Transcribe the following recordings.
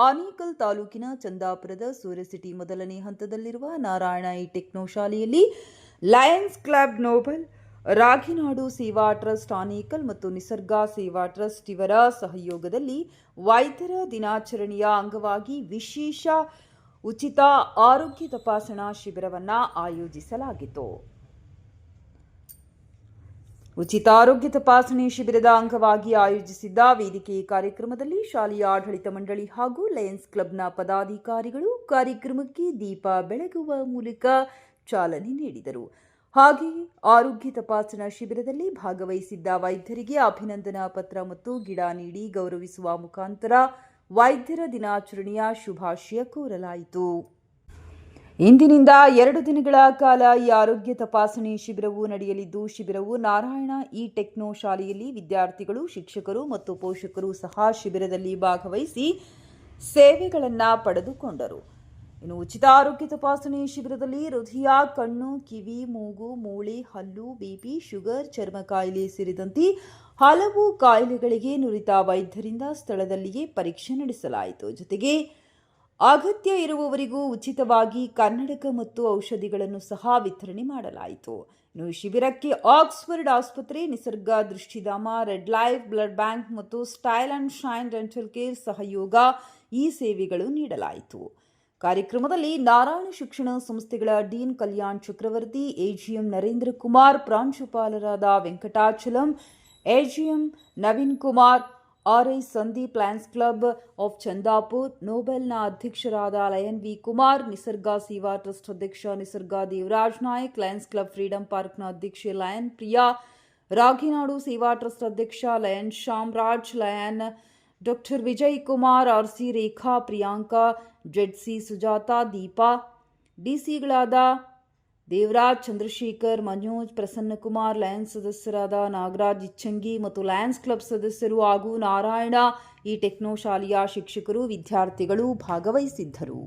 ಆನೇಕಲ್ ತಾಲೂಕಿನ ಚಂದಾಪುರದ ಸೂರ್ಯಸಿಟಿ ಮೊದಲನೇ ಹಂತದಲ್ಲಿರುವ ನಾರಾಯಣ ಇ ಟೆಕ್ನೋ ಶಾಲೆಯಲ್ಲಿ Lions club Nobel, Raginadu Seva trust Anekal ಮತ್ತು ನಿಸರ್ಗ ಸೇವಾ ಟ್ರಸ್ಟ್ ಇವರ ಸಹಯೋಗದಲ್ಲಿ ವೈದ್ಯರ ದಿನಾಚರಣೆಯ ಅಂಗವಾಗಿ ವಿಶೇಷ ಉಚಿತ ಆರೋಗ್ಯ ತಪಾಸಣಾ ಶಿಬಿರವನ್ನು ಆಯೋಜಿಸಲಾಗಿತ್ತು. ಉಚಿತ ಆರೋಗ್ಯ ತಪಾಸಣೆ ಶಿಬಿರದ ಅಂಗವಾಗಿ ಆಯೋಜಿಸಿದ್ದ ವೇದಿಕೆ ಕಾರ್ಯಕ್ರಮದಲ್ಲಿ ಶಾಲೆಯ ಆಡಳಿತ ಮಂಡಳಿ ಹಾಗೂ ಲಯನ್ಸ್ ಕ್ಲಬ್ನ ಪದಾಧಿಕಾರಿಗಳು ಕಾರ್ಯಕ್ರಮಕ್ಕೆ ದೀಪ ಬೆಳಗುವ ಮೂಲಕ ಚಾಲನೆ ನೀಡಿದರು. ಹಾಗೆಯೇ ಆರೋಗ್ಯ ತಪಾಸಣಾ ಶಿಬಿರದಲ್ಲಿ ಭಾಗವಹಿಸಿದ್ದ ವೈದ್ಯರಿಗೆ ಅಭಿನಂದನಾ ಪತ್ರ ಮತ್ತು ಗಿಡ ನೀಡಿ ಗೌರವಿಸುವ ಮುಖಾಂತರ ವೈದ್ಯರ ದಿನಾಚರಣೆಯ ಶುಭಾಶಯ ಕೋರಲಾಯಿತು. ಇಂದಿನಿಂದ 2 ದಿನಗಳ ಕಾಲ ಈ ಆರೋಗ್ಯ ತಪಾಸಣೆ ಶಿಬಿರವು ನಡೆಯಲಿದ್ದು, ಶಿಬಿರವು ನಾರಾಯಣ ಇ ಟೆಕ್ನೋ ಶಾಲೆಯಲ್ಲಿ ವಿದ್ಯಾರ್ಥಿಗಳು, ಶಿಕ್ಷಕರು ಮತ್ತು ಪೋಷಕರು ಸಹ ಶಿಬಿರದಲ್ಲಿ ಭಾಗವಹಿಸಿ ಸೇವೆಗಳನ್ನು ಪಡೆದುಕೊಂಡರು. ಇನ್ನು ಉಚಿತ ಆರೋಗ್ಯ ತಪಾಸಣೆ ಶಿಬಿರದಲ್ಲಿ ಹೃದಯ, ಕಣ್ಣು, ಕಿವಿ, ಮೂಗು, ಮೂಳೆ, ಹಲ್ಲು, ಬಿಪಿ, ಶುಗರ್, ಚರ್ಮ ಕಾಯಿಲೆ ಸೇರಿದಂತೆ ಹಲವು ಕಾಯಿಲೆಗಳಿಗೆ ನುರಿತ ವೈದ್ಯರಿಂದ ಸ್ಥಳದಲ್ಲಿಯೇ ಪರೀಕ್ಷೆ ನಡೆಸಲಾಯಿತು. ಜೊತೆಗೆ ಅಗತ್ಯ ಇರುವವರಿಗೂ ಉಚಿತವಾಗಿ ಕನ್ನಡಕ ಮತ್ತು ಔಷಧಿಗಳನ್ನು ಸಹ ವಿತರಣೆ ಮಾಡಲಾಯಿತು. ಇನ್ನು ಶಿಬಿರಕ್ಕೆ ಆಕ್ಸ್ಫರ್ಡ್ ಆಸ್ಪತ್ರೆ, Nisarga Drishtidhama, red life blood bank ಮತ್ತು style and shine dental care ಸಹಯೋಗ ಈ ಸೇವೆಗಳು ನೀಡಲಾಯಿತು. ಕಾರ್ಯಕ್ರಮದಲ್ಲಿ ನಾರಾಯಣ ಶಿಕ್ಷಣ ಸಂಸ್ಥೆಗಳ ಡೀನ್ ಕಲ್ಯಾಣ್ ಚಕ್ರವರ್ತಿ, ಎಜಿಎಂ ನರೇಂದ್ರ ಕುಮಾರ್, ಪ್ರಾಂಶುಪಾಲರಾದ Venkatachalam, AGM Naveen Kumar, RI Sandeep, lions club of Chandapur ನೋಬೆಲ್ನ ಅಧ್ಯಕ್ಷರಾದ lion V Kumar, Nisarga Seva trust ಅಧ್ಯಕ್ಷ Nisarga Devaraj Nayak, lions club freedom ಪಾರ್ಕ್ನ ಅಧ್ಯಕ್ಷೆ ಲಯನ್ ಪ್ರಿಯಾ, ರಾಗಿನಾಡು ಸೇವಾ ಟ್ರಸ್ಟ್ ಅಧ್ಯಕ್ಷ lion Shyamraj, lion doctor Vijay Kumar, RC ರೇಖಾ, ಪ್ರಿಯಾಂಕಾ, ಜೆಡ್ಸಿ ಸುಜಾತಾ, ದೀಪಾ, ಡಿಸಿಗಳಾದ ದೇವರಾಜ್, ಚಂದ್ರಶೇಖರ್, ಮನೋಜ್, ಪ್ರಸನ್ನಕುಮಾರ್, ಲಯನ್ಸ್ ಸದಸ್ಯರಾದ ನಾಗರಾಜ್ ಇಚ್ಚಂಗಿ ಮತ್ತು ಲಯನ್ಸ್ ಕ್ಲಬ್ ಸದಸ್ಯರು ಹಾಗೂ ನಾರಾಯಣ ಈ ಟೆಕ್ನೋ ಶಾಲೆಯ ಶಿಕ್ಷಕರು, ವಿದ್ಯಾರ್ಥಿಗಳು ಭಾಗವಹಿಸಿದ್ದರು.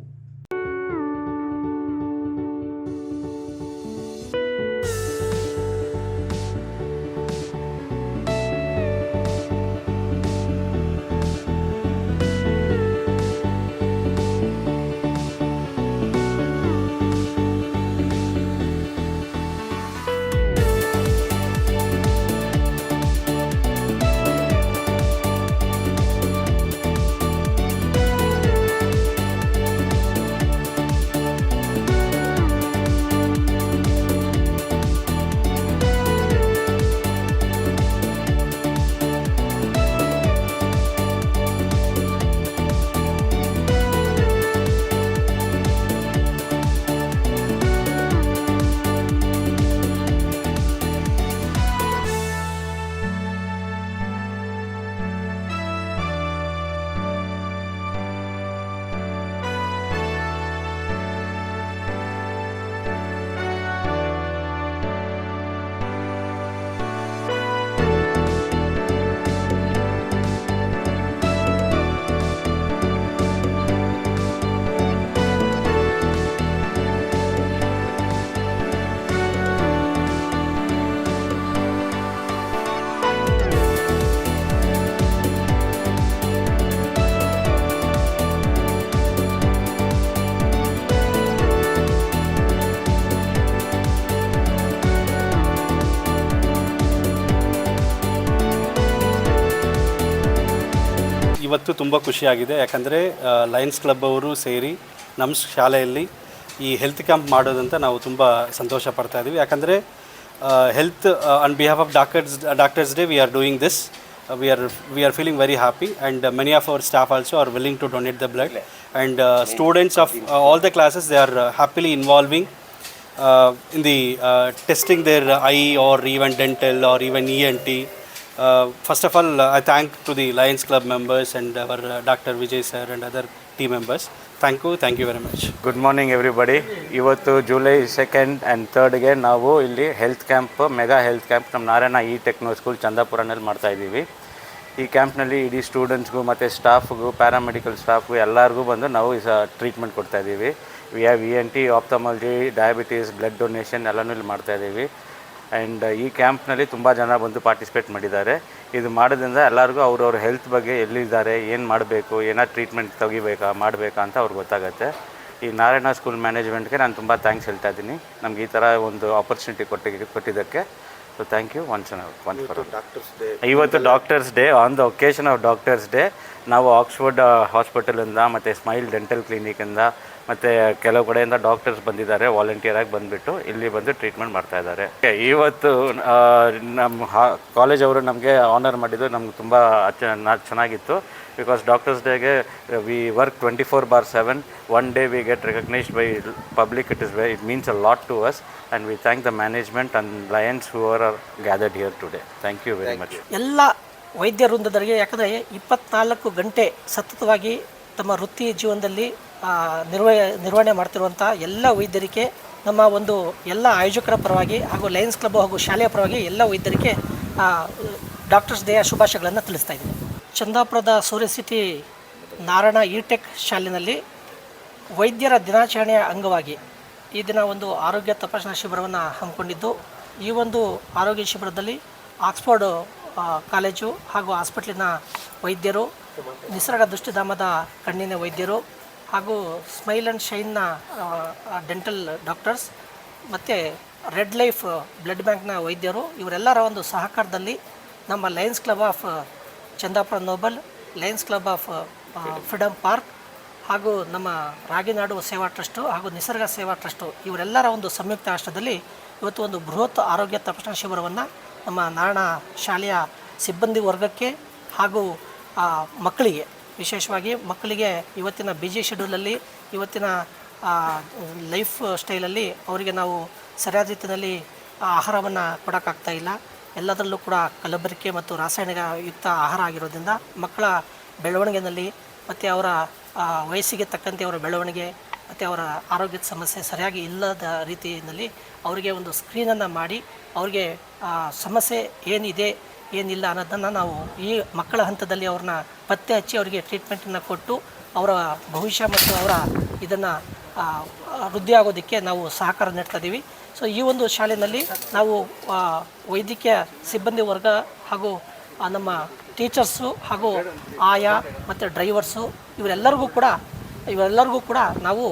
ಇವತ್ತು ತುಂಬ ಖುಷಿಯಾಗಿದೆ. ಯಾಕಂದರೆ ಲಯನ್ಸ್ ಕ್ಲಬ್ ಅವರು ಸೇರಿ ನಮ್ಮ ಶಾಲೆಯಲ್ಲಿ ಈ ಹೆಲ್ತ್ ಕ್ಯಾಂಪ್ ಮಾಡೋದಂತ ನಾವು ತುಂಬ ಸಂತೋಷ ಪಡ್ತಾ ಇದ್ದೀವಿ. ಯಾಕಂದರೆ health on behalf of doctors day we are doing this. we are feeling very happy, and many of our staff also are willing to donate the blood, and students of all the classes, they are happily involving in the testing their eye or even dental or even ENT. First of all, I thank to the Lions Club members and our Dr. Vijay sir and other team members. Thank you very much. Good morning everybody. ಇವತ್ತು July 2nd and 3rd ಗೆ ನಾವು ಇಲ್ಲಿ health camp, mega health camp ನಮ್ಮ Narayana E techno school ಚಂದಾಪುರನಲ್ಲಿ ಮಾಡ್ತಾ ಇದ್ದೀವಿ. ಈ ಕ್ಯಾಂಪ್ನಲ್ಲಿ ಇಡೀ ಸ್ಟೂಡೆಂಟ್ಸ್ಗೂ ಮತ್ತು ಸ್ಟಾಫ್ಗೂ, ಪ್ಯಾರಾಮೆಡಿಕಲ್ ಸ್ಟಾಫ್ಗೂ ಎಲ್ಲರಿಗೂ ಬಂದು ನಾವು ಟ್ರೀಟ್ಮೆಂಟ್ ಕೊಡ್ತಾ ಇದ್ದೀವಿ. We have ENT, ophthalmology, diabetes, blood donation ಎಲ್ಲನೂ ಇಲ್ಲಿ ಮಾಡ್ತಾ ಇದ್ದೀವಿ. ಆ್ಯಂಡ್ ಈ ಕ್ಯಾಂಪ್ನಲ್ಲಿ ತುಂಬ ಜನ ಬಂದು ಪಾರ್ಟಿಸಿಪೇಟ್ ಮಾಡಿದ್ದಾರೆ. ಇದು ಮಾಡೋದ್ರಿಂದ ಎಲ್ಲರಿಗೂ ಅವ್ರವ್ರ ಹೆಲ್ತ್ ಬಗ್ಗೆ ಎಲ್ಲಿದ್ದಾರೆ, ಏನು ಮಾಡಬೇಕು, ಏನಾದ್ರು ಟ್ರೀಟ್ಮೆಂಟ್ ತೆಗಿಬೇಕಾ ಮಾಡಬೇಕಾ ಅಂತ ಅವ್ರಿಗೆ ಗೊತ್ತಾಗುತ್ತೆ. ಈ ನಾರಾಯಣ ಸ್ಕೂಲ್ ಮ್ಯಾನೇಜ್ಮೆಂಟ್ಗೆ ನಾನು ತುಂಬ ಥ್ಯಾಂಕ್ಸ್ ಹೇಳ್ತಾ ಇದ್ದೀನಿ, ನಮ್ಗೆ ಈ ಥರ ಒಂದು ಆಪರ್ಚುನಿಟಿ ಕೊಟ್ಟಿದ್ದಕ್ಕೆ. So thank you once for ಇವತ್ತು doctors day. On the occasion of doctors day ನಾವು ಆಕ್ಸ್ಫರ್ಡ್ ಹಾಸ್ಪಿಟಲಿಂದ ಮತ್ತು ಸ್ಮೈಲ್ ಡೆಂಟಲ್ ಕ್ಲಿನಿಕಿಂದ ಮತ್ತು ಕೆಲವು ಕಡೆಯಿಂದ ಡಾಕ್ಟರ್ಸ್ ಬಂದಿದ್ದಾರೆ, ವಾಲಂಟಿಯರಾಗಿ ಬಂದುಬಿಟ್ಟು ಇಲ್ಲಿ ಬಂದು ಟ್ರೀಟ್ಮೆಂಟ್ ಮಾಡ್ತಾಯಿದ್ದಾರೆ. ಇವತ್ತು ನಮ್ಮ ಕಾಲೇಜ್ ಅವರು ನಮಗೆ ಆನರ್ ಮಾಡಿದ್ದು ನಮ್ಗೆ ತುಂಬ ಚೆನ್ನಾಗಿತ್ತು. ಬಿಕಾಸ್ ಡಾಕ್ಟರ್ಸ್ ಡೇಗೆ we work 24/7. One day we get recognised by public. It means a lot to us and we thank the management and Lions who are gathered here today. Thank you very much ಎಲ್ಲ ವೈದ್ಯ ವೃಂದದವರಿಗೆ. ಯಾಕಂದರೆ 24 ಗಂಟೆ ಸತತವಾಗಿ ತಮ್ಮ ವೃತ್ತಿ ಜೀವನದಲ್ಲಿ ನಿರ್ವಹಣೆ ಮಾಡ್ತಿರುವಂಥ ಎಲ್ಲ ವೈದ್ಯರಿಗೆ ನಮ್ಮ ಒಂದು ಎಲ್ಲ ಆಯೋಜಕರ ಪರವಾಗಿ ಹಾಗೂ ಲಯನ್ಸ್ ಕ್ಲಬ್ ಹಾಗೂ ಶಾಲೆಯ ಪರವಾಗಿ ಎಲ್ಲ ವೈದ್ಯರಿಗೆ ಡಾಕ್ಟರ್ಸ್ ಡೇಯ ಶುಭಾಶಯಗಳನ್ನು ತಿಳಿಸ್ತಾ ಇದ್ದೀನಿ. ಚಂದಾಪುರದ ಸೂರ್ಯ ಸಿಟಿ ನಾರಾಯಣ ಇಟೆಕ್ ಶಾಲೆಯಲ್ಲಿ ವೈದ್ಯರ ದಿನಾಚರಣೆಯ ಅಂಗವಾಗಿ ಈ ದಿನ ಒಂದು ಆರೋಗ್ಯ ತಪಾಸಣಾ ಶಿಬಿರವನ್ನು ಹಮ್ಮಿಕೊಂಡಿದ್ದು, ಈ ಒಂದು ಆರೋಗ್ಯ ಶಿಬಿರದಲ್ಲಿ ಆಕ್ಸ್ಫರ್ಡ್ ಕಾಲೇಜು ಹಾಗೂ ಹಾಸ್ಪಿಟ್ಲಿನ ವೈದ್ಯರು, ನಿಸರ್ಗ ದೃಷ್ಟಿಧಾಮದ ಕಣ್ಣಿನ ವೈದ್ಯರು ಹಾಗೂ ಸ್ಮೈಲ್ ಆ್ಯಂಡ್ ಶೈನ್ನ ಡೆಂಟಲ್ ಡಾಕ್ಟರ್ಸ್ ಮತ್ತು ರೆಡ್ ಲೈಫ್ ಬ್ಲಡ್ ಬ್ಯಾಂಕ್ನ ವೈದ್ಯರು ಇವರೆಲ್ಲರ ಒಂದು ಸಹಕಾರದಲ್ಲಿ ನಮ್ಮ Lions club of Chandapura Noble, Lions club of Freedom Park ಹಾಗೂ ನಮ್ಮ ರಾಗಿನಾಡು ಸೇವಾ ಟ್ರಸ್ಟು ಹಾಗೂ ನಿಸರ್ಗ ಸೇವಾ ಟ್ರಸ್ಟು ಇವರೆಲ್ಲರ ಒಂದು ಸಂಯುಕ್ತ ಆಶ್ರಯದಲ್ಲಿ ಇವತ್ತು ಒಂದು ಬೃಹತ್ ಆರೋಗ್ಯ ತಪಾಸಣಾ ಶಿಬಿರವನ್ನು ನಮ್ಮ ನಾರಾಯಣ ಶಾಲೆಯ ಸಿಬ್ಬಂದಿ ವರ್ಗಕ್ಕೆ ಹಾಗೂ ಮಕ್ಕಳಿಗೆ, ವಿಶೇಷವಾಗಿ ಮಕ್ಕಳಿಗೆ ಇವತ್ತಿನ ಬಿಜಿ ಶೆಡ್ಯೂಲಲ್ಲಿ, ಇವತ್ತಿನ ಲೈಫ್ ಸ್ಟೈಲಲ್ಲಿ ಅವರಿಗೆ ನಾವು ಸರಿಯಾದ ರೀತಿಯಲ್ಲಿ ಆಹಾರವನ್ನು ಕೊಡೋಕ್ಕಾಗ್ತಾ ಇಲ್ಲ. ಎಲ್ಲದರಲ್ಲೂ ಕೂಡ ಕಲಬೆರಕೆ ಮತ್ತು ರಾಸಾಯನಿಕ ಯುಕ್ತ ಆಹಾರ ಆಗಿರೋದ್ರಿಂದ ಮಕ್ಕಳ ಬೆಳವಣಿಗೆಯಲ್ಲಿ ಮತ್ತು ಅವರ ವಯಸ್ಸಿಗೆ ತಕ್ಕಂತೆ ಅವರ ಬೆಳವಣಿಗೆ ಮತ್ತು ಅವರ ಆರೋಗ್ಯದ ಸಮಸ್ಯೆ ಸರಿಯಾಗಿ ಇಲ್ಲದ ರೀತಿಯಲ್ಲಿ ಅವರಿಗೆ ಒಂದು ಸ್ಕ್ರೀನನ್ನು ಮಾಡಿ ಅವರಿಗೆ ಸಮಸ್ಯೆ ಏನಿದೆ ಏನಿಲ್ಲ ಅನ್ನೋದನ್ನು ನಾವು ಈ ಮಕ್ಕಳ ಹಂತದಲ್ಲಿ ಅವ್ರನ್ನ ಪತ್ತೆ ಹಚ್ಚಿ ಅವರಿಗೆ ಟ್ರೀಟ್ಮೆಂಟನ್ನು ಕೊಟ್ಟು ಅವರ ಭವಿಷ್ಯ ಮತ್ತು ಅವರ ಇದನ್ನು ವೃದ್ಧಿ ಆಗೋದಕ್ಕೆ ನಾವು ಸಹಕಾರ ನೀಡ್ತಾ ಇದ್ದೀವಿ. ಸೊ ಈ ಒಂದು ಶಾಲೆಯಲ್ಲಿ ನಾವು ವೈದ್ಯಕೀಯ ಸಿಬ್ಬಂದಿ ವರ್ಗ ಹಾಗೂ ನಮ್ಮ ಟೀಚರ್ಸು ಹಾಗೂ ಆಯಾ ಮತ್ತು ಡ್ರೈವರ್ಸು ಇವರೆಲ್ಲರಿಗೂ ಕೂಡ ನಾವು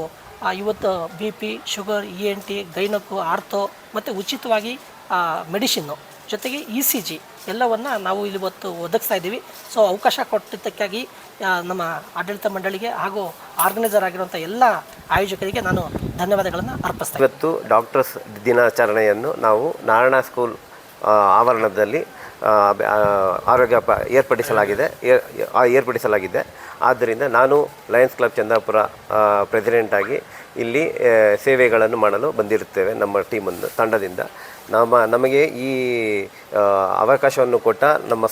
ಇವತ್ತು BP, ಶುಗರ್, ENT, ಗೈನಕ್ಕು, ಆರ್ಥೋ ಮತ್ತು ಉಚಿತವಾಗಿ ಮೆಡಿಸಿನ್ನು ಜೊತೆಗೆ ECG ಎಲ್ಲವನ್ನು ನಾವು ಇಲ್ಲಿ ಇವತ್ತು ಒದಗಿಸ್ತಾ ಇದ್ದೀವಿ. ಸೊ ಅವಕಾಶ ಕೊಟ್ಟಿದ್ದಕ್ಕಾಗಿ ನಮ್ಮ ಆಡಳಿತ ಮಂಡಳಿಗೆ ಹಾಗೂ ಆರ್ಗನೈಸರ್ ಆಗಿರುವಂಥ ಎಲ್ಲ ಆಯೋಜಕರಿಗೆ ನಾನು ಧನ್ಯವಾದಗಳನ್ನು ಅರ್ಪಿಸ್ತಾ ಇವತ್ತು ಡಾಕ್ಟರ್ಸ್ ದಿನಾಚರಣೆಯನ್ನು ನಾವು ನಾರಾಯಣ ಸ್ಕೂಲ್ ಆವರಣದಲ್ಲಿ ಏರ್ಪಡಿಸಲಾಗಿದೆ. ಆದ್ದರಿಂದ ನಾನು ಲಯನ್ಸ್ ಕ್ಲಬ್ ಚಂದಾಪುರ ಪ್ರೆಸಿಡೆಂಟಾಗಿ ಇಲ್ಲಿ ಸೇವೆಗಳನ್ನು ಮಾಡಲು ಬಂದಿರುತ್ತೇವೆ. ನಮ್ಮ ತಂಡದಿಂದ ನಮಗೆ ಈ ಅವಕಾಶವನ್ನು ಕೊಟ್ಟ ನಮ್ಮ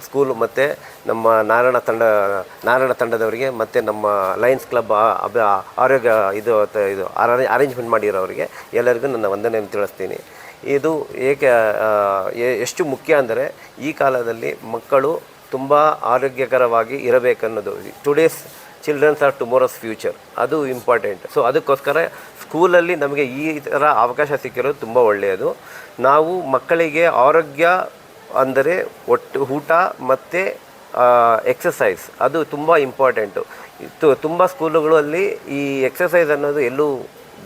ಸ್ಕೂಲು ಮತ್ತು ನಮ್ಮ ನಾರಾಯಣ ತಂಡದವರಿಗೆ ಮತ್ತು ನಮ್ಮ ಲಯನ್ಸ್ ಕ್ಲಬ್ ಆರೋಗ್ಯ ಇದು ಅರೇಂಜ್ಮೆಂಟ್ ಮಾಡಿರೋರಿಗೆ ಎಲ್ಲರಿಗೂ ನನ್ನ ವಂದನೆಯನ್ನು ತಿಳಿಸ್ತೀನಿ. ಇದು ಎಷ್ಟು ಮುಖ್ಯ ಅಂದರೆ ಈ ಕಾಲದಲ್ಲಿ ಮಕ್ಕಳು ತುಂಬ ಆರೋಗ್ಯಕರವಾಗಿ ಇರಬೇಕನ್ನೋದು. Today's childrens are tomorrow's future, ಅದು ಇಂಪಾರ್ಟೆಂಟ್. ಸೊ ಅದಕ್ಕೋಸ್ಕರ ಸ್ಕೂಲಲ್ಲಿ ನಮಗೆ ಈ ಥರ ಅವಕಾಶ ಸಿಕ್ಕಿರೋದು ತುಂಬ ಒಳ್ಳೆಯದು. ನಾವು ಮಕ್ಕಳಿಗೆ ಆರೋಗ್ಯ ಅಂದರೆ ಊಟ ಮತ್ತು ಎಕ್ಸಸೈಸ್ ಅದು ತುಂಬ ಇಂಪಾರ್ಟೆಂಟು. ತುಂಬ ಸ್ಕೂಲುಗಳಲ್ಲಿ ಈ ಎಕ್ಸಸೈಸ್ ಅನ್ನೋದು ಎಲ್ಲೂ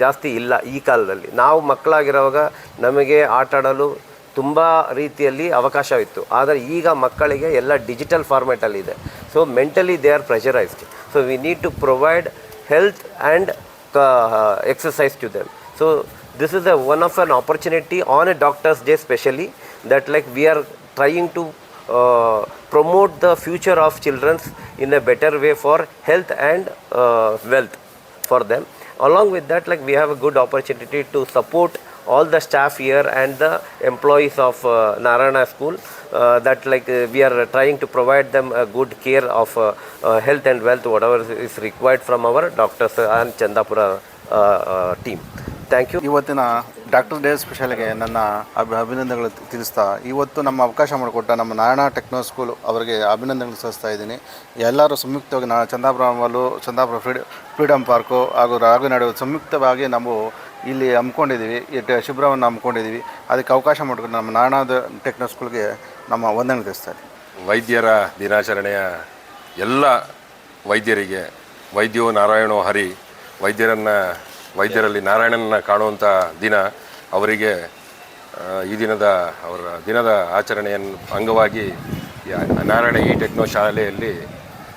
ಜಾಸ್ತಿ ಇಲ್ಲ ಈ ಕಾಲದಲ್ಲಿ. ನಾವು ಮಕ್ಕಳಾಗಿರೋವಾಗ ನಮಗೆ ಆಟ ಆಡಲು ತುಂಬ ರೀತಿಯಲ್ಲಿ ಅವಕಾಶವಿತ್ತು. ಆದರೆ ಈಗ ಮಕ್ಕಳಿಗೆ ಎಲ್ಲ ಡಿಜಿಟಲ್ ಫಾರ್ಮ್ಯಾಟಲ್ಲಿದೆ. So mentally they are pressurised. So we need to provide health and exercise to them. So this is one of an opportunity on a Doctor's Day specially, that like we are trying to promote the future of children in a better way for health and wealth for them. Along with that, like we have a good opportunity to support all the staff here and the employees of Narayana School, that like we are trying to provide them a good care of health and wealth, whatever is required from our doctors and Chandapura team. Thank you. ಇವತ್ತಿನ doctor D ಸ್ಪೆಷಲ್ಗೆ ನನ್ನ ಅಭಿನಂದನೆಗಳು ತಿಳಿಸ್ತಾ ಇವತ್ತು ನಮ್ಮ ಅವಕಾಶ ಮಾಡಿಕೊಟ್ಟ ನಮ್ಮ Narayana techno school ಅವರಿಗೆ ಅಭಿನಂದನೆಗಳು ಸಲ್ಲಿಸ್ತಾ ಇದ್ದೀನಿ. ಎಲ್ಲರೂ ಸಂಯುಕ್ತವಾಗಿ ಚಂದಾಪುರ ಮಾಲು, ಚಂದಾಪುರ ಫ್ರೀಡಮ್ ಪಾರ್ಕು ಹಾಗೂ ರಾಘನಾಡು ಸಂಯುಕ್ತವಾಗಿ ನಾವು ಇಲ್ಲಿ ಹಮ್ಮಿಕೊಂಡಿದ್ದೀವಿ, ಶಿಬಿರವನ್ನು ಹಮ್ಮಿಕೊಂಡಿದ್ದೀವಿ. ಅದಕ್ಕೆ ಅವಕಾಶ ಮಾಡಿಕೊಟ್ಟು ನಮ್ಮ ನಾರಾಯಣ ಟೆಕ್ನೋ ಸ್ಕೂಲ್ಗೆ ನಮ್ಮ ವಂದನೆ ತಿಳಿಸ್ತಾ ಇದ್ದೀನಿ. ವೈದ್ಯರ ದಿನಾಚರಣೆಯ ಎಲ್ಲ ವೈದ್ಯರಿಗೆ ವೈದ್ಯೋ ನಾರಾಯಣೋ ಹರಿ, ವೈದ್ಯರಲ್ಲಿ ನಾರಾಯಣನ ಕಾಣುವಂಥ ದಿನ ಅವರಿಗೆ ಈ ಅವರ ದಿನದ ಆಚರಣೆಯ ಅಂಗವಾಗಿ ನಾರಾಯಣ ಈ ಟೆಕ್ನೋ ಶಾಲೆಯಲ್ಲಿ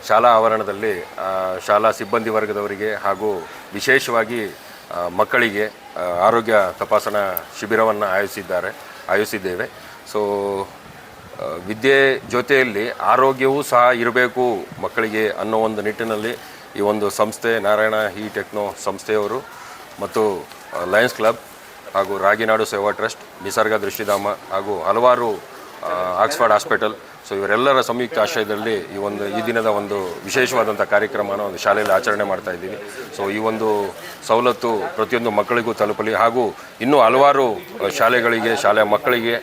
ಶಾಲಾ ಆವರಣದಲ್ಲಿ ಶಾಲಾ ಸಿಬ್ಬಂದಿ ವರ್ಗದವರಿಗೆ ಹಾಗೂ ವಿಶೇಷವಾಗಿ ಮಕ್ಕಳಿಗೆ ಆರೋಗ್ಯ ತಪಾಸಣಾ ಶಿಬಿರವನ್ನು ಆಯೋಜಿಸಿದ್ದೇವೆ. ಸೊ ವಿದ್ಯೆ ಜೊತೆಯಲ್ಲಿ ಆರೋಗ್ಯವೂ ಸಹ ಇರಬೇಕು ಮಕ್ಕಳಿಗೆ ಅನ್ನೋ ಒಂದು ನಿಟ್ಟಿನಲ್ಲಿ ಈ ಒಂದು ಸಂಸ್ಥೆ ನಾರಾಯಣ ಈ ಟೆಕ್ನೋ ಸಂಸ್ಥೆಯವರು ಮತ್ತು ಲಯನ್ಸ್ ಕ್ಲಬ್ ಹಾಗೂ ರಾಗಿನಾಡು ಸೇವಾ ಟ್ರಸ್ಟ್, ನಿಸರ್ಗ ದೃಷ್ಟಿಧಾಮ ಹಾಗೂ ಹಲವಾರು ಆಕ್ಸ್ಫರ್ಡ್ ಹಾಸ್ಪಿಟಲ್, ಸೊ ಇವರೆಲ್ಲರ ಸಂಯುಕ್ತ ಆಶ್ರಯದಲ್ಲಿ ಈ ದಿನದ ಒಂದು ವಿಶೇಷವಾದಂಥ ಕಾರ್ಯಕ್ರಮನ ಒಂದು ಶಾಲೆಯಲ್ಲಿ ಆಚರಣೆ ಮಾಡ್ತಾ ಇದ್ದೀವಿ. ಸೊ ಈ ಒಂದು ಸವಲತ್ತು ಪ್ರತಿಯೊಂದು ಮಕ್ಕಳಿಗೂ ತಲುಪಲಿ ಹಾಗೂ ಇನ್ನೂ ಹಲವಾರು ಶಾಲೆಯ ಮಕ್ಕಳಿಗೆ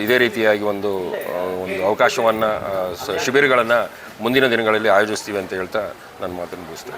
ಇದೇ ರೀತಿಯಾಗಿ ಒಂದು ಅವಕಾಶವನ್ನು ಶಿಬಿರಗಳನ್ನು ಮುಂದಿನ ದಿನಗಳಲ್ಲಿ ಆಯೋಜಿಸ್ತೀವಿ ಅಂತ ಹೇಳ್ತಾ ನನ್ನ ಮಾತನ್ನು ಮುಗಿಸ್ತೇನೆ.